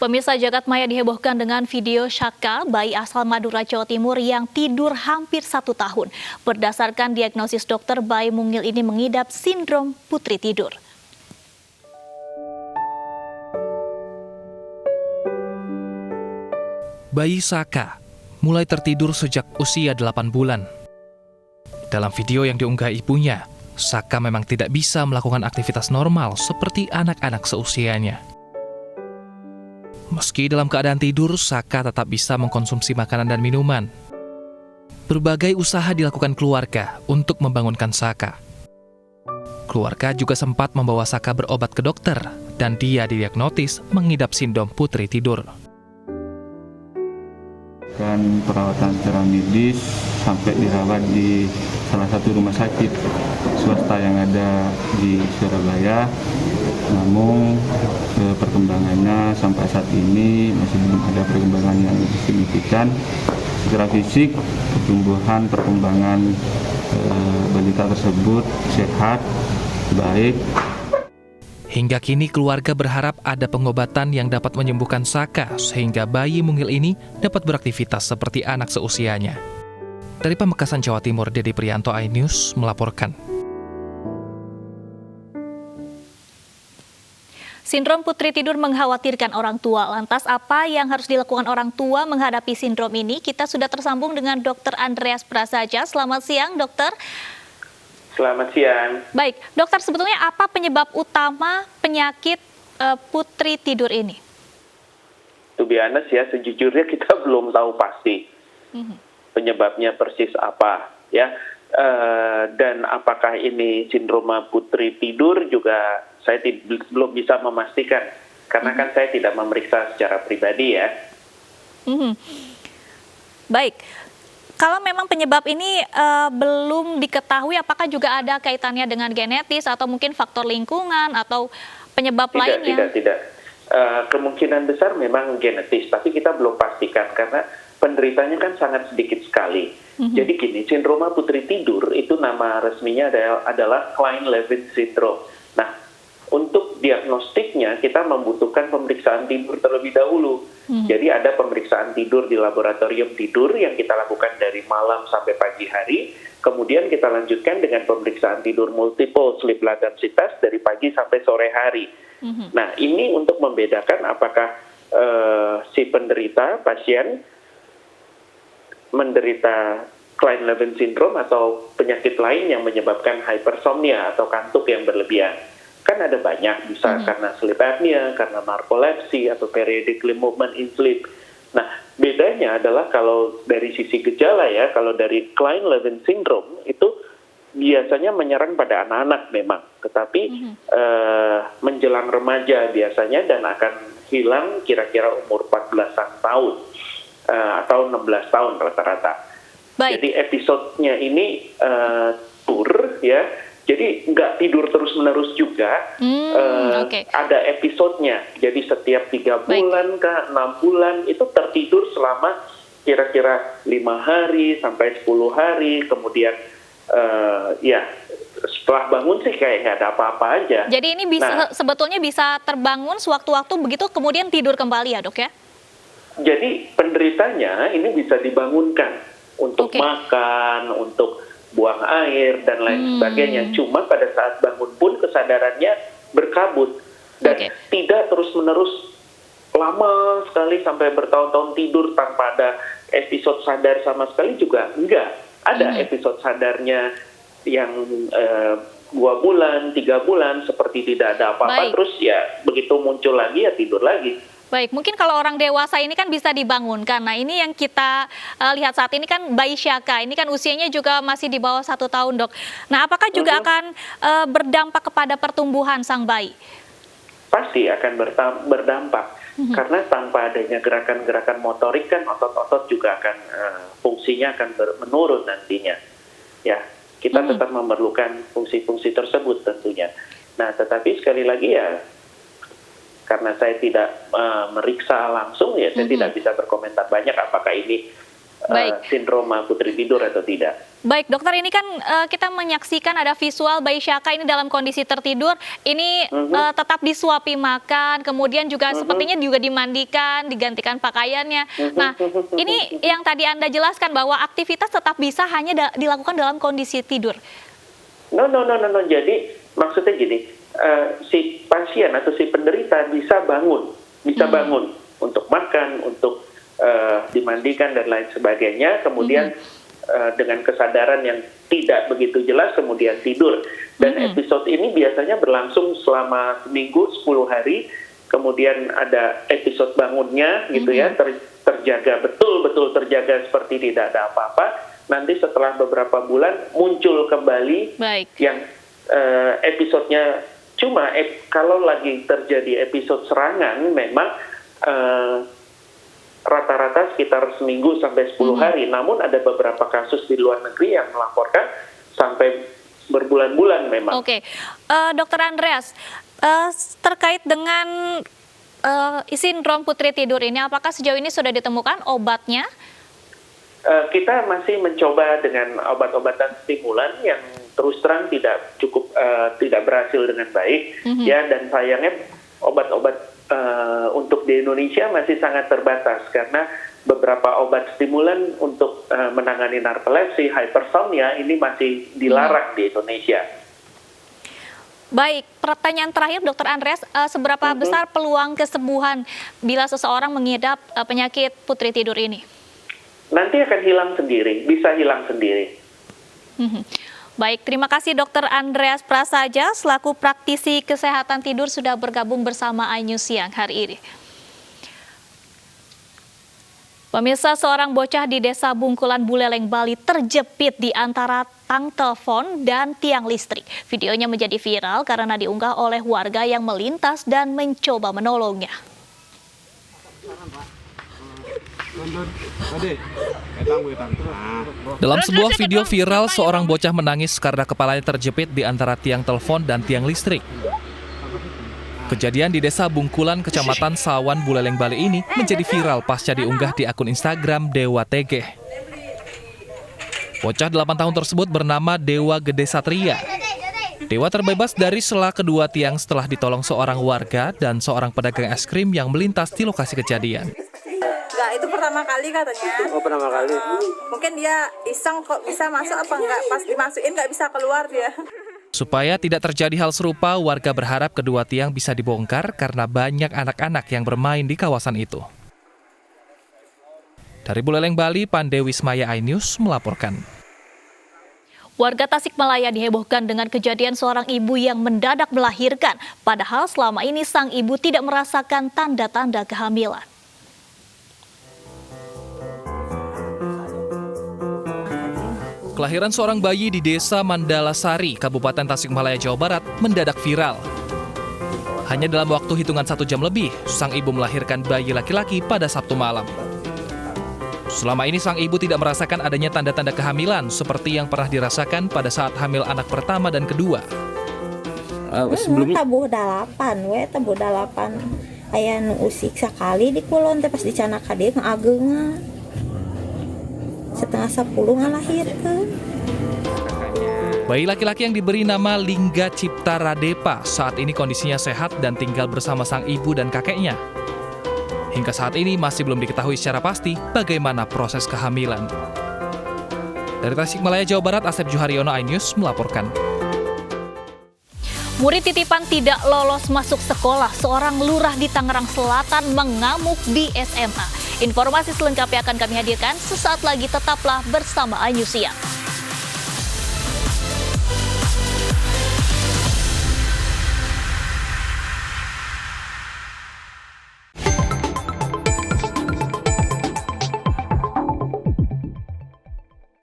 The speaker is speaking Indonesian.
Pemirsa, jagat maya dihebohkan dengan video Syaka, bayi asal Madura, Jawa Timur yang tidur hampir 1 tahun. Berdasarkan diagnosis dokter, bayi mungil ini mengidap sindrom putri tidur. Bayi Saka mulai tertidur sejak usia 8 bulan. Dalam video yang diunggah ibunya, Saka memang tidak bisa melakukan aktivitas normal seperti anak-anak seusianya. Meski dalam keadaan tidur, Saka tetap bisa mengkonsumsi makanan dan minuman. Berbagai usaha dilakukan keluarga untuk membangunkan Saka. Keluarga juga sempat membawa Saka berobat ke dokter, dan dia didiagnosis mengidap sindrom putri tidur. Perawatan secara medis sampai dirawat di salah satu rumah sakit swasta yang ada di Surabaya. Namun perkembangannya sampai saat ini masih belum ada perkembangan yang signifikan. Secara fisik, perkembangan balita tersebut sehat, baik. Hingga kini keluarga berharap ada pengobatan yang dapat menyembuhkan Saka sehingga bayi mungil ini dapat beraktivitas seperti anak seusianya. Dari Pamekasan, Jawa Timur, Dedy Prianto, iNews melaporkan. Sindrom putri tidur mengkhawatirkan orang tua. Lantas apa yang harus dilakukan orang tua menghadapi sindrom ini? Kita sudah tersambung dengan Dr. Andreas Prasaja. Selamat siang, dokter. Selamat siang. Baik, dokter, sebetulnya apa penyebab utama penyakit putri tidur ini? To be honest ya, sejujurnya kita belum tahu pasti penyebabnya persis apa, ya. Dan apakah ini sindroma putri tidur juga saya belum bisa memastikan, karena kan saya tidak memeriksa secara pribadi ya. Baik. Kalau memang penyebab ini belum diketahui, apakah juga ada kaitannya dengan genetis atau mungkin faktor lingkungan atau penyebab lainnya? Tidak. Kemungkinan besar memang genetis, tapi kita belum pastikan karena penderitanya kan sangat sedikit sekali. Jadi gini, sindroma putri tidur itu nama resminya adalah Kleine-Levin syndrome. Nah, untuk diagnostiknya kita membutuhkan pemeriksaan tidur terlebih dahulu. Jadi ada pemeriksaan tidur di laboratorium tidur yang kita lakukan dari malam sampai pagi hari. Kemudian kita lanjutkan dengan pemeriksaan tidur multiple sleep latency test dari pagi sampai sore hari. Nah, ini untuk membedakan apakah si penderita, pasien, menderita Kleine-Levin syndrome atau penyakit lain yang menyebabkan hypersomnia atau kantuk yang berlebihan. Kan ada banyak, bisa karena sleep apnea, karena narkolepsi, atau periodically movement in sleep. Nah, bedanya adalah kalau dari sisi gejala ya, kalau dari Kleine-Levin syndrome itu biasanya menyerang pada anak-anak memang, tetapi menjelang remaja biasanya dan akan hilang kira-kira umur 14-an tahun atau 16 tahun rata-rata. Jadi episodenya ini tur ya. Jadi nggak tidur terus-menerus juga, ada episodenya. Jadi setiap 3 bulan, 6 bulan, itu tertidur selama kira-kira 5 hari sampai 10 hari. Kemudian ya setelah bangun sih kayak nggak ada apa-apa aja. Jadi ini bisa sebetulnya bisa terbangun sewaktu-waktu begitu kemudian tidur kembali ya, dok ya? Jadi penderitanya ini bisa dibangunkan untuk makan, untuk buang air dan lain sebagainya. Cuma pada saat bangun pun kesadarannya berkabut dan tidak terus-menerus lama sekali sampai bertahun-tahun tidur tanpa ada episode sadar sama sekali juga enggak. Ada episode sadarnya yang 2 bulan, 3 bulan seperti tidak ada apa-apa, terus ya begitu muncul lagi ya tidur lagi. Baik, mungkin kalau orang dewasa ini kan bisa dibangunkan. Nah, ini yang kita lihat saat ini kan bayi Syaka. Ini kan usianya juga masih di bawah 1 tahun, dok. Nah, apakah juga akan berdampak kepada pertumbuhan sang bayi? Pasti akan berdampak. Karena tanpa adanya gerakan-gerakan motorik kan otot-otot juga akan fungsinya akan menurun nantinya. Ya, kita tetap memerlukan fungsi-fungsi tersebut tentunya. Nah, tetapi sekali lagi ya, karena saya tidak meriksa langsung ya, saya tidak bisa berkomentar banyak apakah ini sindroma putri tidur atau tidak. Baik, dokter, ini kan kita menyaksikan ada visual bayi Syaka ini dalam kondisi tertidur, ini tetap disuapi makan, kemudian juga sepertinya juga dimandikan, digantikan pakaiannya. Nah, ini yang tadi Anda jelaskan bahwa aktivitas tetap bisa hanya dilakukan dalam kondisi tidur. No. Jadi maksudnya gini, si pasien atau si penderita bisa bangun untuk makan, untuk dimandikan dan lain sebagainya, kemudian dengan kesadaran yang tidak begitu jelas kemudian tidur. Dan episode ini biasanya berlangsung selama seminggu 10 hari, kemudian ada episode bangunnya gitu ya, terjaga betul-betul terjaga seperti tidak ada apa-apa. Nanti setelah beberapa bulan muncul kembali yang episodenya, cuma kalau lagi terjadi episode serangan memang rata-rata sekitar seminggu sampai 10 hari. Namun ada beberapa kasus di luar negeri yang melaporkan sampai berbulan-bulan memang. Oke, Dokter Andreas, terkait dengan sindrom putri tidur ini, apakah sejauh ini sudah ditemukan obatnya? Kita masih mencoba dengan obat-obatan stimulan yang terus terang tidak berhasil dengan baik, ya, dan sayangnya obat-obat untuk di Indonesia masih sangat terbatas karena beberapa obat stimulan untuk menangani narkolepsi, hypersomnia ini masih dilarang di Indonesia. Baik, pertanyaan terakhir Dokter Andreas, seberapa besar peluang kesembuhan bila seseorang mengidap penyakit putri tidur ini? Nanti akan hilang sendiri, bisa hilang sendiri. Baik, terima kasih Dokter Andreas Prasaja selaku praktisi kesehatan tidur sudah bergabung bersama iNews siang hari ini. Pemirsa, seorang bocah di Desa Bungkulan Buleleng, Bali terjepit di antara tang telepon dan tiang listrik. Videonya menjadi viral karena diunggah oleh warga yang melintas dan mencoba menolongnya. Dalam sebuah video viral, seorang bocah menangis karena kepalanya terjepit di antara tiang telepon dan tiang listrik. Kejadian di Desa Bungkulan, Kecamatan Sawan, Buleleng, Bali ini menjadi viral pasca diunggah di akun Instagram Dewa Tegeh. Bocah 8 tahun tersebut bernama Dewa Gede Satria. Dewa terbebas dari sela kedua tiang setelah ditolong seorang warga dan seorang pedagang es krim yang melintas di lokasi kejadian. Enggak, itu pertama kali katanya. Oh, pertama kali. Mungkin dia iseng kok bisa masuk apa enggak, pas dimasukin nggak bisa keluar dia. Supaya tidak terjadi hal serupa, warga berharap kedua tiang bisa dibongkar karena banyak anak-anak yang bermain di kawasan itu. Dari Buleleng, Bali, Pande Wismaya, iNews melaporkan. Warga Tasikmalaya dihebohkan dengan kejadian seorang ibu yang mendadak melahirkan, padahal selama ini sang ibu tidak merasakan tanda-tanda kehamilan. Kelahiran seorang bayi di Desa Mandalasari, Kabupaten Tasikmalaya, Jawa Barat, mendadak viral. Hanya dalam waktu hitungan 1 jam lebih, sang ibu melahirkan bayi laki-laki pada Sabtu malam. Selama ini sang ibu tidak merasakan adanya tanda-tanda kehamilan seperti yang pernah dirasakan pada saat hamil anak pertama dan kedua. Sebelumnya tabuh dalapan aya nu usik sakali di kulon teh pas dicana ka dieu ngaageungan. Setengah 10 ngalahirkeun. Bayi laki-laki yang diberi nama Lingga Cipta Radepa saat ini kondisinya sehat dan tinggal bersama sang ibu dan kakeknya. Hingga saat ini masih belum diketahui secara pasti bagaimana proses kehamilan. Dari Tasikmalaya, Jawa Barat, Asep Juharyono, iNews melaporkan. Murid titipan tidak lolos masuk sekolah, seorang lurah di Tangerang Selatan mengamuk di SMA. Informasi selengkapnya akan kami hadirkan sesaat lagi, tetaplah bersama iNews siang.